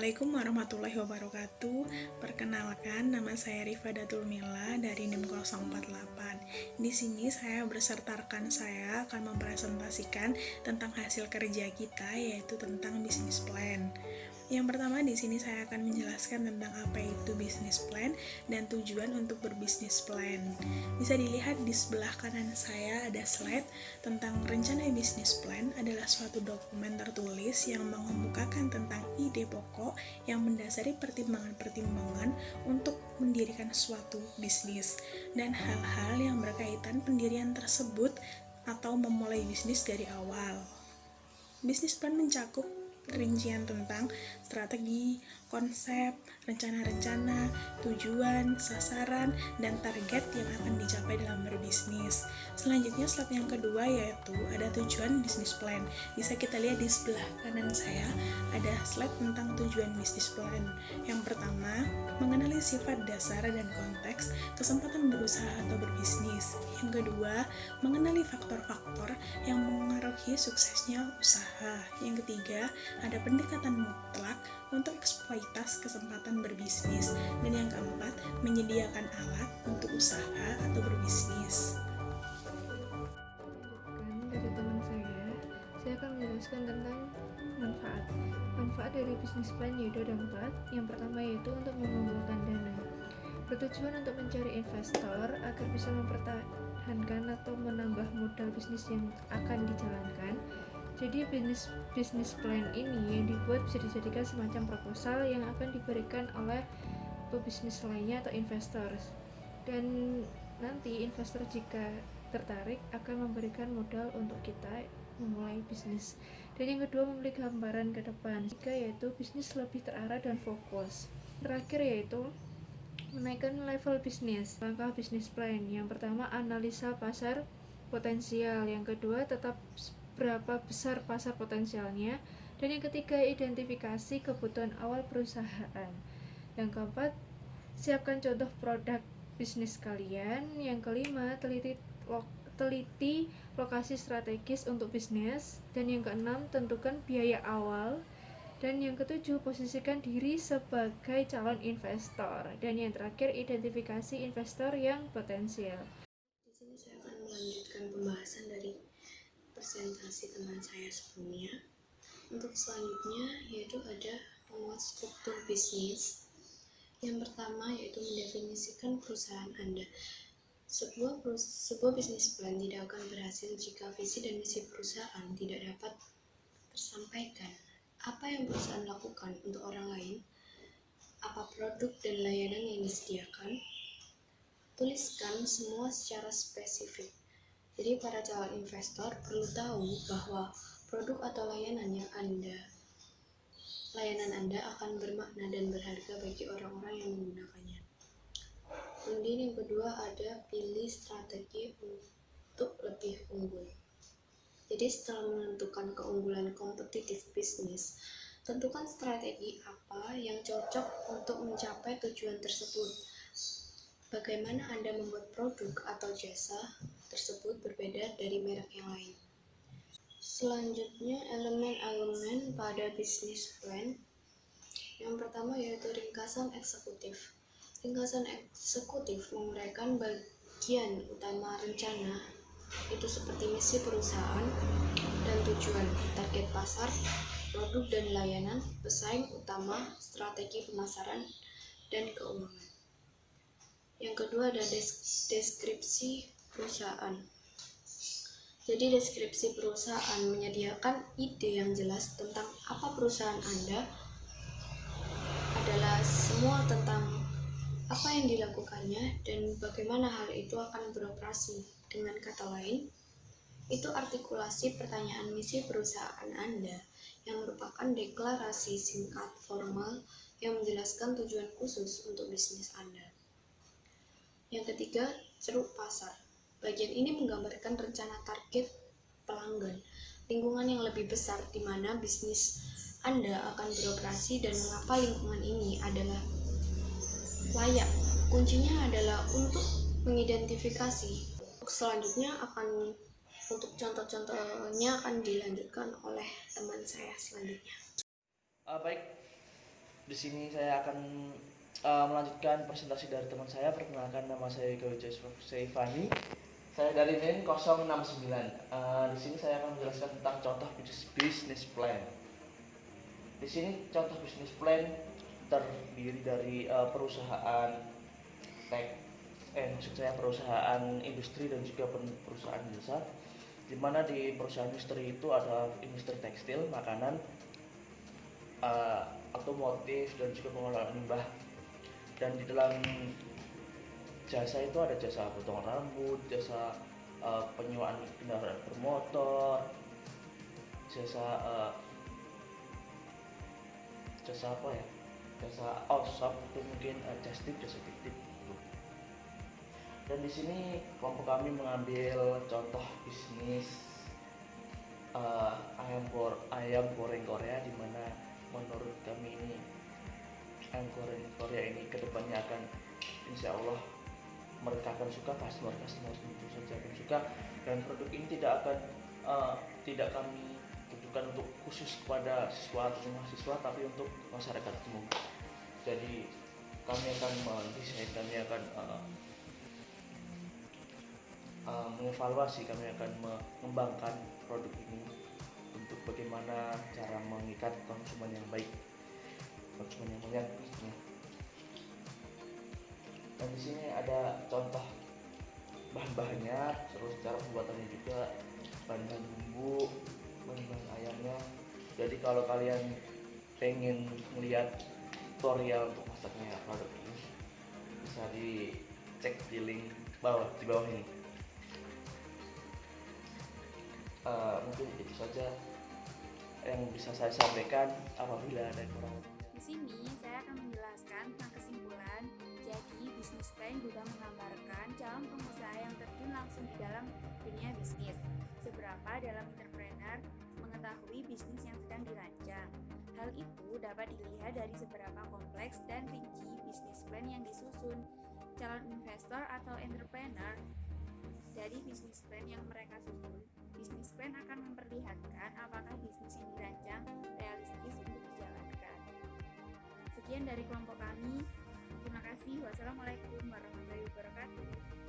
Assalamualaikum warahmatullahi wabarakatuh. Perkenalkan, nama saya Rifadatul Mila dari NIM 048. Di sini saya beserta rekan saya akan mempresentasikan tentang hasil kerja kita, yaitu tentang bisnis plan. Yang pertama, di sini saya akan menjelaskan tentang apa itu bisnis plan dan tujuan untuk berbisnis plan. Bisa dilihat di sebelah kanan saya ada slide tentang rencana bisnis plan adalah suatu dokumen tertulis yang mengemukakan tentang ide pokok yang mendasari pertimbangan-pertimbangan untuk mendirikan suatu bisnis dan hal-hal yang berkaitan pendirian tersebut atau memulai bisnis dari awal. Bisnis plan mencakup rincian tentang strategi, konsep, rencana-rencana, tujuan, sasaran, dan target yang akan dicapai dalam berbisnis. Selanjutnya, slide yang kedua yaitu ada tujuan bisnis plan. Bisa kita lihat di sebelah kanan saya ada slide tentang tujuan bisnis plan. Yang pertama, mengenali sifat dasar dan konteks kesempatan berusaha atau berbisnis. Yang kedua, mengenali faktor-faktor yang mengaruhi suksesnya usaha. Yang ketiga, ada pendekatan mutlak untuk eksploitasi kesempatan berbisnis. Dan yang keempat, menyediakan alat untuk usaha atau berbisnis. Dari teman saya akan menjelaskan tentang manfaat. Manfaat dari bisnis plan yaitu ada 4. Yang pertama yaitu untuk mengumpulkan dana. Bertujuan untuk mencari investor agar bisa mempertahankan atau menambah modal bisnis yang akan dijalankan. Jadi bisnis plan ini yang dibuat bisa dijadikan semacam proposal yang akan diberikan oleh pebisnis lainnya atau investor. Dan nanti investor jika tertarik akan memberikan modal untuk kita memulai bisnis. Dan yang kedua, memiliki gambaran ke depan. Ketiga yaitu bisnis lebih terarah dan fokus. Terakhir yaitu menaikkan level bisnis. Langkah bisnis plan. Yang pertama, analisa pasar potensial. Yang kedua, tetap berapa besar pasar potensialnya. Dan yang ketiga, identifikasi kebutuhan awal perusahaan. Yang keempat, siapkan contoh produk bisnis kalian. Yang kelima, teliti lokasi strategis untuk bisnis. Dan yang keenam, tentukan biaya awal. Dan yang ketujuh, posisikan diri sebagai calon investor. Dan yang terakhir, identifikasi investor yang potensial. Di sini saya akan melanjutkan pembahasan dari presentasi teman saya sebelumnya. Untuk selanjutnya yaitu ada menguat struktur bisnis. Yang pertama yaitu mendefinisikan perusahaan Anda. Sebuah bisnis plan tidak akan berhasil jika visi dan misi perusahaan tidak dapat tersampaikan. Apa yang perusahaan lakukan untuk orang lain? Apa produk dan layanan yang disediakan? Tuliskan semua secara spesifik. Jadi para calon investor perlu tahu bahwa produk atau layanan Anda akan bermakna dan berharga bagi orang-orang yang menggunakannya. Kemudian yang kedua ada pilih strategi untuk lebih unggul. Jadi setelah menentukan keunggulan kompetitif bisnis, tentukan strategi apa yang cocok untuk mencapai tujuan tersebut. Bagaimana Anda membuat produk atau jasa tersebut berbeda dari merek yang lain. Selanjutnya, elemen-elemen pada bisnis plan. Yang pertama yaitu ringkasan eksekutif. Ringkasan eksekutif menguraikan bagian utama rencana, itu seperti misi perusahaan dan tujuan, target pasar, produk dan layanan, pesaing utama, strategi pemasaran, dan keuangan. Yang kedua ada deskripsi perusahaan. Jadi deskripsi perusahaan menyediakan ide yang jelas tentang apa perusahaan Anda, adalah semua tentang apa yang dilakukannya dan bagaimana hal itu akan beroperasi. Dengan kata lain, itu artikulasi pertanyaan misi perusahaan Anda yang merupakan deklarasi singkat formal yang menjelaskan tujuan khusus untuk bisnis Anda. Yang ketiga, ceruk pasar. Bagian ini menggambarkan rencana target pelanggan, lingkungan yang lebih besar di mana bisnis Anda akan beroperasi dan mengapa lingkungan ini adalah layak. Kuncinya adalah untuk mengidentifikasi. Selanjutnya untuk contoh-contohnya akan dilanjutkan oleh teman saya selanjutnya. Baik, Di sini saya akan melanjutkan presentasi dari teman saya. Perkenalkan, nama saya Wijaya Seifani. Saya dari NIM 069. Di sini saya akan menjelaskan tentang contoh bisnis plan. Di sini contoh bisnis plan terdiri dari perusahaan maksud saya perusahaan industri dan juga perusahaan jasa. Di mana di perusahaan industri itu ada industri tekstil, makanan, otomotif dan juga pengolahan limbah. Dan di dalam jasa itu ada jasa potong rambut, jasa penyewaan kendaraan bermotor, jasa apa ya, jasa outsource itu mungkin jasa titip. Dan di sini kelompok kami mengambil contoh bisnis ayam goreng Korea, di mana menurut kami ini ayam goreng Korea ini kedepannya akan insya Allah mereka akan suka, customer tentu saja akan suka, dan produk ini tidak kami tujukan untuk khusus kepada siswa atau mahasiswa, tapi untuk masyarakat umum. Jadi kami akan mendesain, kami akan mengevaluasi, kami akan mengembangkan produk ini untuk bagaimana cara mengikat konsumen yang baik, konsumen yang banyak. Dan di sini ada contoh bahan-bahannya, terus cara pembuatannya juga, bahan-bahan bumbu, bahan-bahan ayamnya. Jadi kalau kalian pengen melihat tutorial untuk masaknya produk ini, bisa dicek di link di bawah ini. Mungkin itu saja yang bisa saya sampaikan. Apabila ada yang kurang, di sini saya akan menjelaskan tentang kesimpulan. Jadi, bisnis plan juga menggambarkan calon pengusaha yang terjun langsung di dalam dunia bisnis. Seberapa dalam entrepreneur mengetahui bisnis yang sedang dirancang. Hal itu dapat dilihat dari seberapa kompleks dan rinci bisnis plan yang disusun. Calon investor atau entrepreneur dari bisnis plan yang mereka susun, bisnis plan akan memperlihatkan apakah bisnis yang dirancang realistis untuk dijalankan. Sekian dari kelompok kami. Terima kasih. Wassalamualaikum warahmatullahi wabarakatuh.